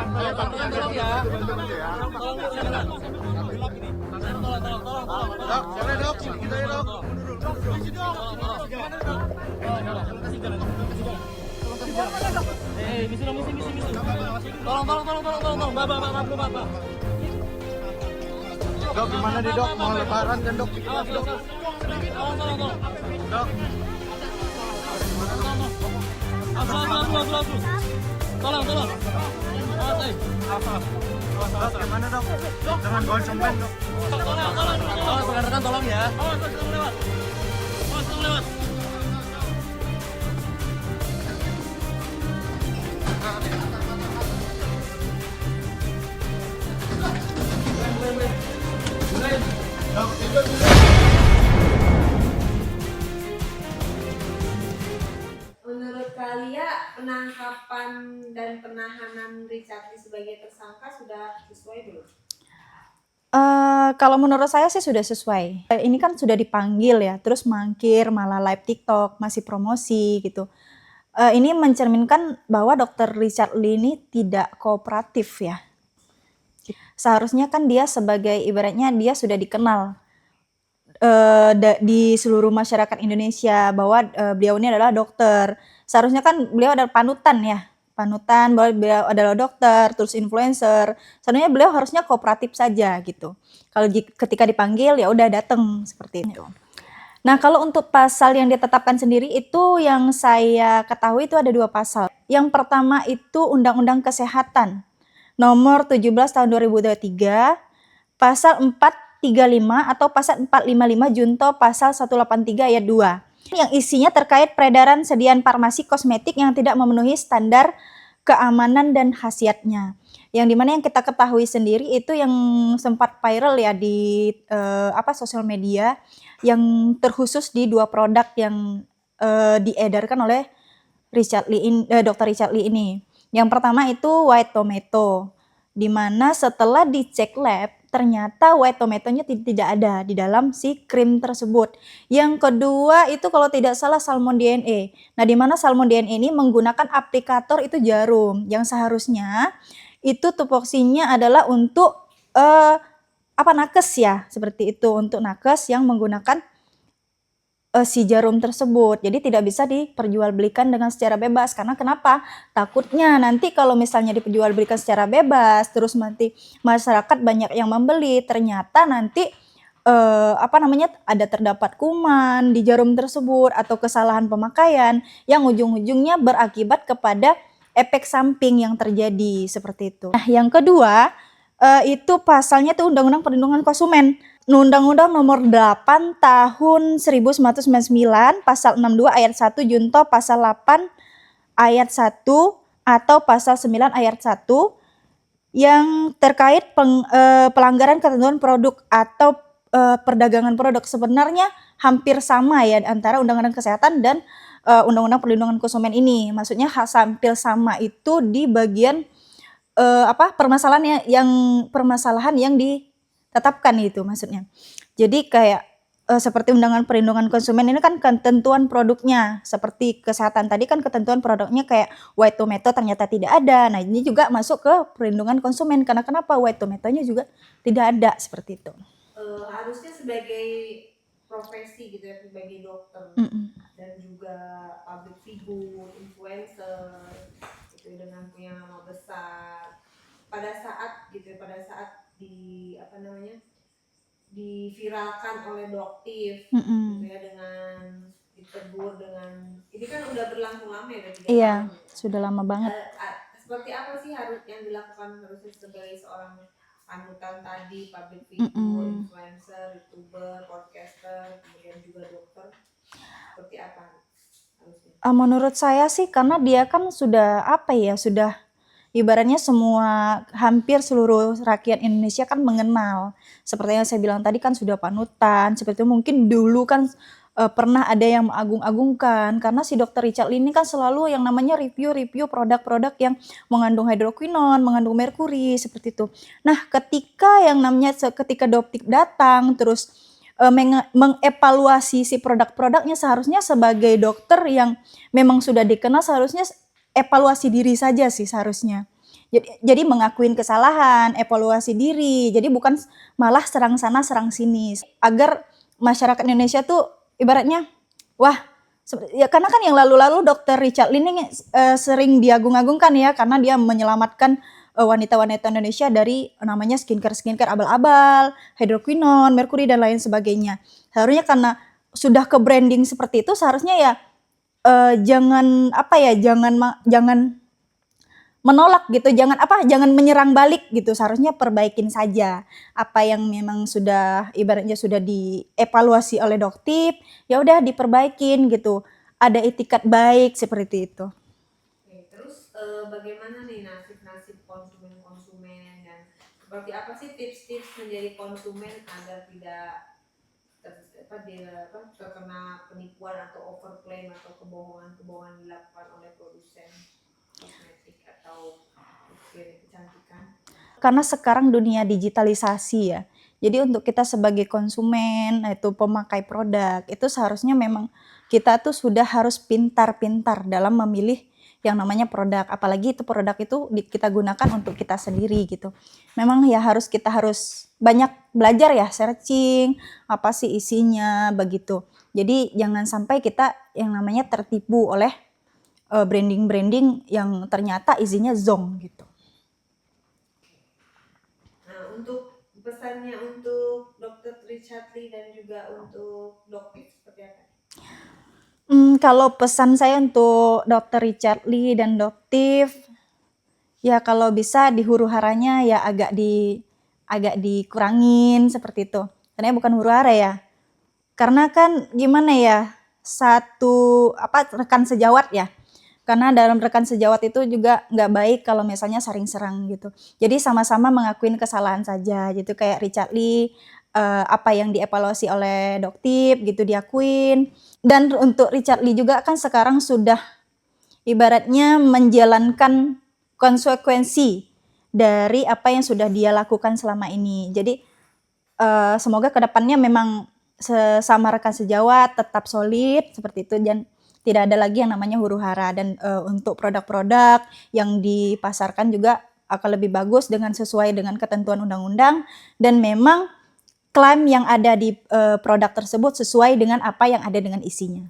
Tolong ya. Dok, boleh dok, kita ya dok. Misi. Tolong, Bapak. Dok, gimana nih dok? Mau lebaran kan dok? Dok. Dok. Tolong. Dok, gimana dok? Dengan konsumen dok. Tolong ya. Lewat. Menurut kalian penangkapan dan penahanan Richard Lee sebagai tersangka sudah sesuai belum? Kalau menurut saya sih sudah sesuai. Ini kan sudah dipanggil ya, terus mangkir, malah live TikTok, masih promosi gitu. Ini mencerminkan bahwa Dr. Richard Lee ini tidak kooperatif ya. Seharusnya kan dia sebagai ibaratnya dia sudah dikenal di seluruh masyarakat Indonesia bahwa beliau ini adalah dokter. Seharusnya kan beliau adalah panutan bahwa beliau adalah dokter, terus influencer. Seharusnya beliau harusnya kooperatif saja gitu. Kalau ketika dipanggil ya udah datang seperti itu. Nah, kalau untuk pasal yang ditetapkan sendiri itu yang saya ketahui itu ada 2 pasal. Yang pertama itu Undang-Undang Kesehatan nomor 17 tahun 2023, pasal 435 atau pasal 455 junto pasal 183 ayat 2. Yang isinya terkait peredaran sediaan farmasi kosmetik yang tidak memenuhi standar keamanan dan khasiatnya. Yang dimana yang kita ketahui sendiri itu yang sempat viral ya di sosial media yang terkhusus di 2 produk yang diedarkan oleh Dr. Richard Lee ini. Yang pertama itu white tomato, di mana setelah dicek lab ternyata white tomatonya tidak ada di dalam si krim tersebut. Yang kedua itu kalau tidak salah salmon DNA. Nah, di mana salmon DNA ini menggunakan aplikator itu jarum yang seharusnya itu tupoksinya adalah untuk nakes ya, seperti itu, untuk nakes yang menggunakan si jarum tersebut. Jadi tidak bisa diperjualbelikan dengan secara bebas. Karena kenapa? Takutnya nanti kalau misalnya diperjualbelikan secara bebas, terus nanti masyarakat banyak yang membeli, ternyata nanti ada terdapat kuman di jarum tersebut atau kesalahan pemakaian yang ujung-ujungnya berakibat kepada efek samping yang terjadi seperti itu. Nah, yang kedua itu pasalnya tuh Undang-Undang Perlindungan Konsumen. Undang-Undang nomor 8 tahun 1999 pasal 62 ayat 1 junto pasal 8 ayat 1 atau pasal 9 ayat 1 yang terkait pelanggaran ketentuan produk atau perdagangan produk. Sebenarnya hampir sama ya antara Undang-Undang Kesehatan dan Undang-Undang Perlindungan Konsumen ini. Maksudnya hampir sama itu di bagian permasalahan yang ditetapkan itu maksudnya. Jadi kayak seperti Undang-Undang Perlindungan Konsumen ini kan ketentuan produknya, seperti kesehatan tadi kan ketentuan produknya kayak white tomato ternyata tidak ada. Nah, ini juga masuk ke perlindungan konsumen karena kenapa white tomatonya juga tidak ada seperti itu. Harusnya sebagai profesi gitu ya, sebagai dokter dan juga public figure, influencer gitu dengan punya nama besar. Pada saat diviralkan oleh Doktif gitu ya, dengan ditegur dengan ini kan udah berlangsung lama ya, 3 tahun. Sudah lama banget. Seperti apa sih yang dilakukan harusnya sebagai seorang panutan tadi, public figure, influencer, youtuber, podcaster, kemudian juga dokter, seperti apa harusnya? Menurut saya sih karena dia kan sudah ibaratnya hampir seluruh rakyat Indonesia kan mengenal. Seperti yang saya bilang tadi kan sudah panutan, seperti itu. Mungkin dulu kan pernah ada yang mengagung-agungkan karena si Dr. Richard Lee ini kan selalu yang namanya review produk-produk yang mengandung hidroquinon, mengandung merkuri seperti itu. Nah, ketika Doktif datang terus mengevaluasi si produk-produknya, seharusnya sebagai dokter yang memang sudah dikenal seharusnya evaluasi diri saja sih seharusnya. Jadi mengakuin kesalahan, evaluasi diri. Jadi bukan malah serang sana serang sini. Agar masyarakat Indonesia tuh ibaratnya wah ya karena kan yang lalu-lalu Dokter Richard Lee ini sering diagung-agungkan ya karena dia menyelamatkan wanita-wanita Indonesia dari namanya skincare abal-abal, hidroquinone, merkuri dan lain sebagainya. Seharusnya karena sudah ke branding seperti itu seharusnya ya jangan jangan menolak gitu, jangan menyerang balik gitu. Seharusnya perbaikin saja apa yang memang sudah ibaratnya sudah dievaluasi oleh Doktip, ya udah diperbaikin gitu. Ada itikat baik seperti itu. Oke, terus bagaimana nih nasib-nasib konsumen dan seperti apa sih tips-tips menjadi konsumen agar tidak terkena penipuan atau overclaim atau kebohongan dilakukan oleh produsen kosmetik atau kecantikan? Karena sekarang dunia digitalisasi ya. Jadi untuk kita sebagai konsumen, itu pemakai produk, itu seharusnya memang kita tuh sudah harus pintar-pintar dalam memilih yang namanya produk. Apalagi itu produk itu kita gunakan untuk kita sendiri gitu. Memang ya kita harus banyak belajar ya, searching, apa sih isinya begitu. Jadi jangan sampai kita yang namanya tertipu oleh branding-branding yang ternyata isinya zonk gitu. Nah, untuk pesannya untuk Dr. Richard Lee dan juga untuk Doktip seperti apa? Kalau pesan saya untuk Dr. Richard Lee dan Doktip, ya kalau bisa di huru-haranya ya agak dikurangin seperti itu. Karena bukan huru-hara ya. Karena kan gimana ya, rekan sejawat ya. Karena dalam rekan sejawat itu juga nggak baik kalau misalnya saling serang gitu. Jadi sama-sama mengakuin kesalahan saja gitu. Kayak Richard Lee, apa yang dievaluasi oleh Doktip gitu diakuin. Dan untuk Richard Lee juga kan sekarang sudah ibaratnya menjalankan konsekuensi dari apa yang sudah dia lakukan selama ini. Jadi semoga kedepannya memang sesama rekan sejawat tetap solid seperti itu dan tidak ada lagi yang namanya huru-hara. Dan untuk produk-produk yang dipasarkan juga akan lebih bagus dengan sesuai dengan ketentuan undang-undang dan memang klaim yang ada di produk tersebut sesuai dengan apa yang ada dengan isinya.